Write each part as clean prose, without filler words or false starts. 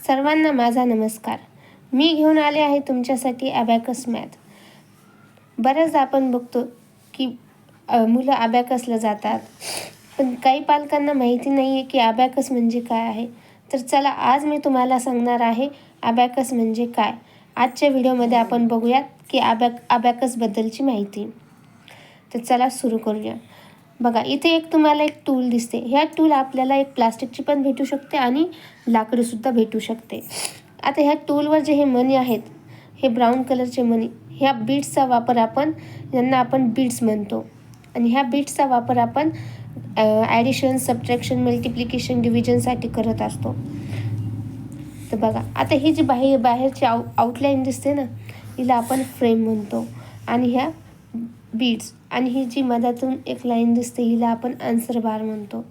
सर्वांना माझा नमस्कार. मी घेऊन आले आहे तुमच्यासाठी अबॅकस मॅथ. बऱ्याचदा आपण बघतो की मुलं अबॅकसला जातात, पण काही पालकांना माहिती नाही आहे की अबॅकस म्हणजे काय आहे. तर चला आज मी तुम्हाला सांगणार आहे अबॅकस म्हणजे काय. आजच्या व्हिडिओमध्ये आपण बघूयात की अबॅकसबद्दलची माहिती. तर चला सुरू करूया. बघा, इथे तुम्हाला एक टूल दिसते. ह्या टूल आपल्याला एक प्लास्टिकची पण भेटू शकते आणि लाकडीसुद्धा भेटू शकते. आता ह्या टूलवर जे हे मणी आहेत, हे ब्राऊन कलरचे मणी, ह्या बीड्सचा वापर यांना आपण बीड्स म्हणतो. आणि ह्या बीड्सचा वापर आपण ॲडिशन, सबट्रॅक्शन, मल्टिप्लिकेशन, डिव्हिजनसाठी करत असतो. तर बघा, आता ही जी बाहेरची आउटलाईन दिसते ना, हिला आपण फ्रेम म्हणतो. आणि ह्या बीड्स आणि ही जी मधातून एक लाईन दिसते, हिला आपण आन्सर बार म्हणतो.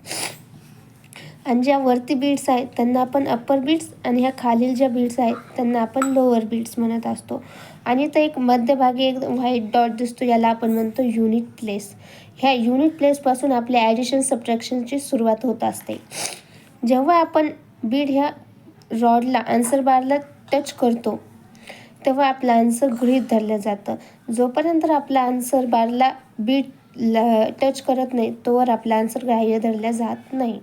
आणि ज्या वरती बीड्स आहेत त्यांना आपण अप्पर बीड्स, आणि ह्या खालील ज्या बीड्स आहेत त्यांना आपण लोअर बीड्स म्हणत असतो. आणि इथं एक मध्यभागी एक व्हाईट डॉट दिसतो, याला आपण म्हणतो युनिट प्लेस. ह्या युनिट प्लेसपासून आपल्या ॲडिशन सबट्रॅक्शनची सुरुवात होत असते. जेव्हा आपण बीड ह्या रॉडला आन्सर बारला टच करतो तेव्हा आपलं आन्सर गृहीत धरलं जातं. जोपर्यंत आपला आन्सर बारला बीड टच करत नाही तोवर आपला आन्सर ग्राह्य धरला जात नाही.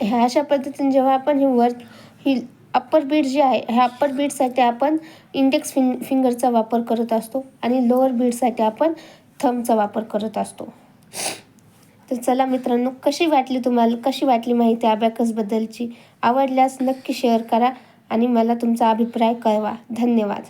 ह्या अशा पद्धतीने जेव्हा आपण ही अप्पर बीड जी आहे, ह्या अप्पर बीडसाठी आपण इंडेक्स फिंगरचा वापर करत असतो आणि लोअर बीडसाठी आपण थंबचा वापर करत असतो. तर चला मित्रांनो, कशी वाटली माहिती अबॅकसबद्दलची? आवडल्यास नक्की शेअर करा आणि मला तुमचा अभिप्राय कळवा. धन्यवाद.